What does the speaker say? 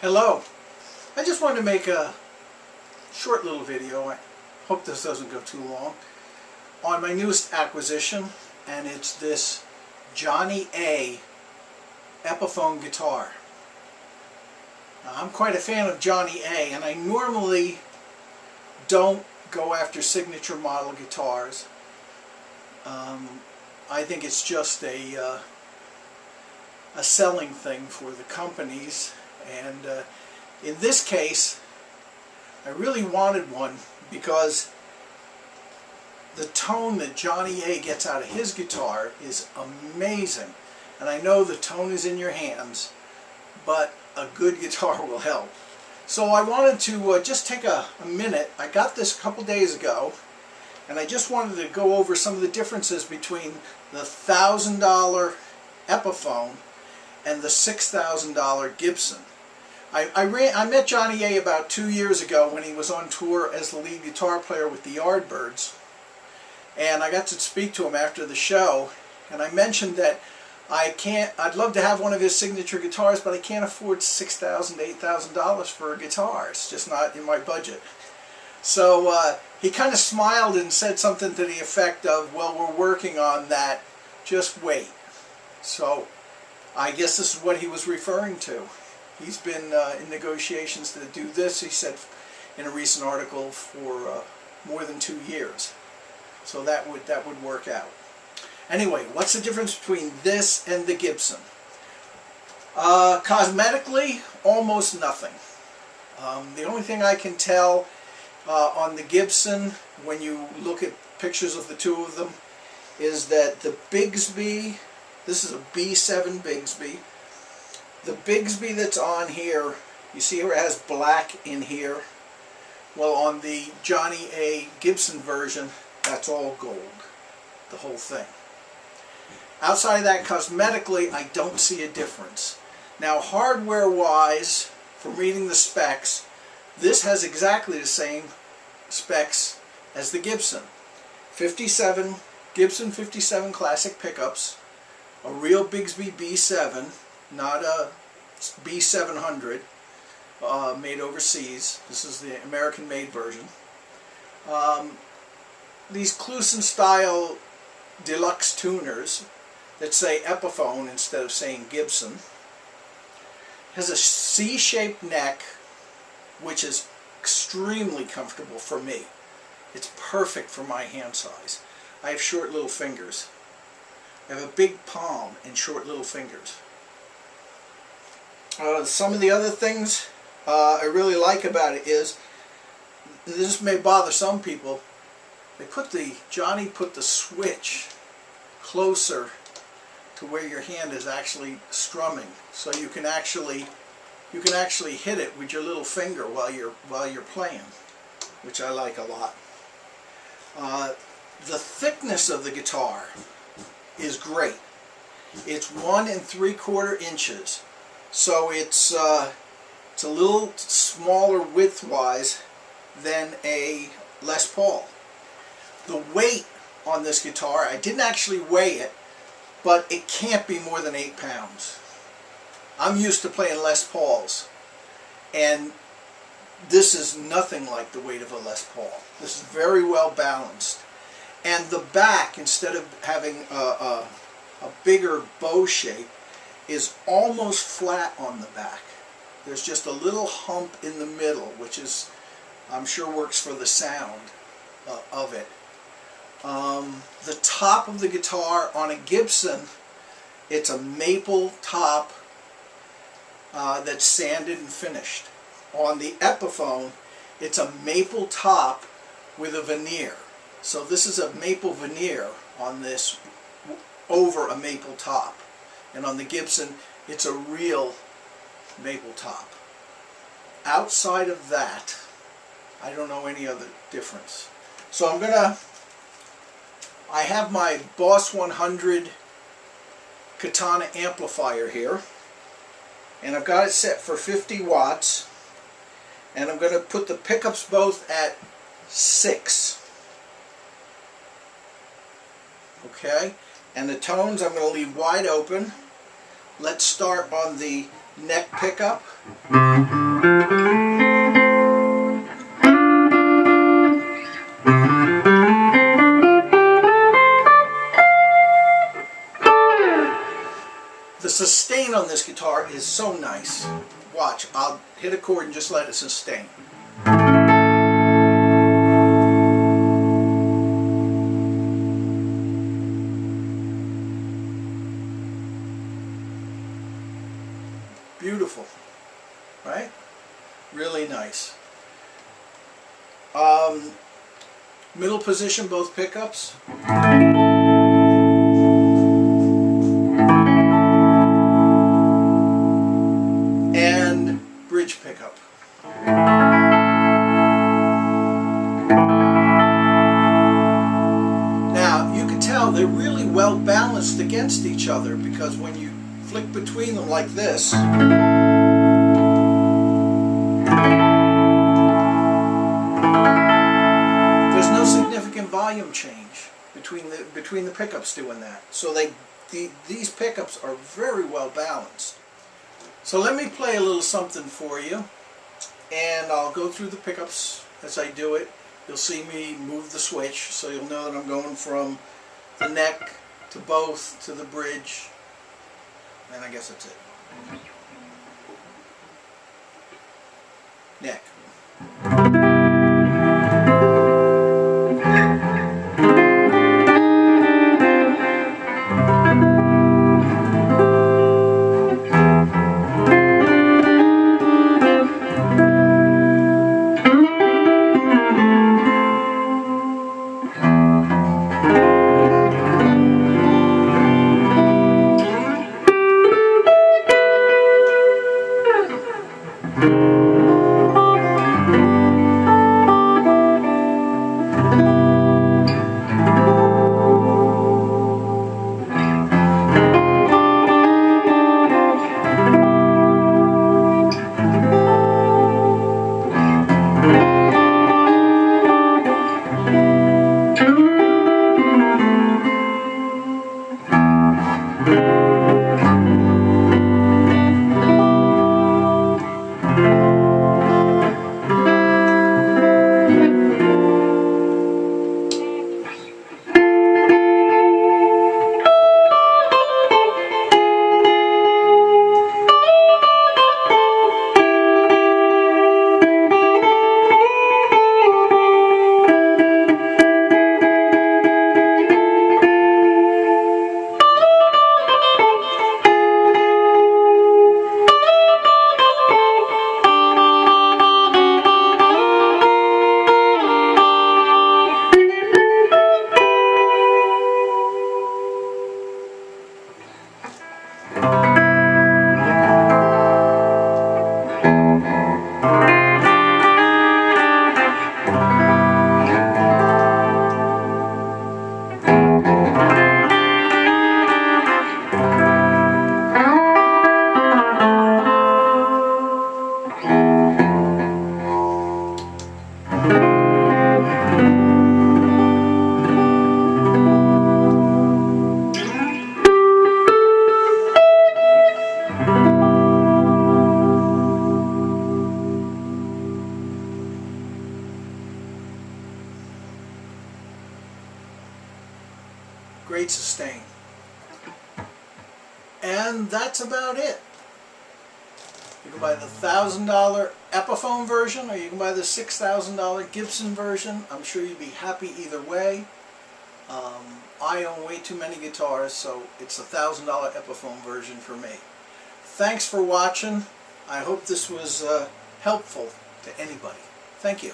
Hello. I just wanted to make a short little video, I hope this doesn't go too long, on my newest acquisition, and it's this Johnny A Epiphone guitar. Now, I'm quite a fan of Johnny A, and I normally don't go after signature model guitars. I think it's just a selling thing for the companies, and in this case I really wanted one because the tone that Johnny A gets out of his guitar is amazing, and I know the tone is in your hands, but a good guitar will help. So I wanted to just take a minute. I got this a couple days ago, and I just wanted to go over some of the differences between the $1,000 Epiphone and the $6,000 Gibson. I met Johnny A about 2 years ago when he was on tour as the lead guitar player with the Yardbirds, and I got to speak to him after the show, and I mentioned that I'd love to have one of his signature guitars, but I can't afford $6,000 to $8,000 for a guitar. It's just not in my budget. So he kind of smiled and said something to the effect of, well, we're working on that, just wait. So I guess this is what he was referring to. He's been in negotiations to do this, he said in a recent article, for more than 2 years. So that would work out. Anyway, what's the difference between this and the Gibson? Cosmetically, almost nothing. The only thing I can tell on the Gibson, when you look at pictures of the two of them, is that the Bigsby, this is a B7 Bigsby. The Bigsby that's on here, you see it has black in here. Well, on the Johnny A Gibson version, that's all gold, the whole thing. Outside of that, cosmetically, I don't see a difference. Now, hardware-wise, from reading the specs, this has exactly the same specs as the Gibson. Gibson 57 classic pickups, a real Bigsby B7, not a B700 made overseas. This is the American-made version. These Kluson style deluxe tuners that say Epiphone instead of saying Gibson. Has a C-shaped neck, which is extremely comfortable for me. It's perfect for my hand size. I have short little fingers. I have a big palm and short little fingers. Some of the other things I really like about it is, this may bother some people, Johnny put the switch closer to where your hand is actually strumming, so you can actually hit it with your little finger while you're playing, which I like a lot. The thickness of the guitar is great. It's 1 3/4 inches, so it's a little smaller width-wise than a Les Paul. The weight on this guitar, I didn't actually weigh it, but it can't be more than 8 pounds. I'm used to playing Les Pauls, and this is nothing like the weight of a Les Paul. This is very well balanced. And the back, instead of having a bigger bow shape, is almost flat on the back. There's just a little hump in the middle, which is, I'm sure, works for the sound of it. The top of the guitar on a Gibson, it's a maple top that's sanded and finished. On the Epiphone, it's a maple top with a veneer. So this is a maple veneer on this over a maple top. And on the Gibson, it's a real maple top. Outside of that, I don't know any other difference. So I have my Boss 100 Katana amplifier here, and I've got it set for 50 watts, and I'm going to put the pickups both at 6. Okay, and the tones I'm going to leave wide open. Let's start on the neck pickup. The sustain on this guitar is so nice. Watch, I'll hit a chord and just let it sustain. Beautiful, right? Really nice. Middle position, both pickups. And bridge pickup. Now, you can tell they're really well balanced against each other, because when you flick between them like this, there's no significant volume change between the pickups doing that. So these pickups are very well balanced. So let me play a little something for you, and I'll go through the pickups as I do it. You'll see me move the switch, so you'll know that I'm going from the neck to both to the bridge, and I guess that's it. Neck. Great sustain. And that's about it. You can buy the $1,000 Epiphone version, or you can buy the $6,000 Gibson version. I'm sure you'd be happy either way. I own way too many guitars, so it's a $1,000 Epiphone version for me. Thanks for watching. I hope this was helpful to anybody. Thank you.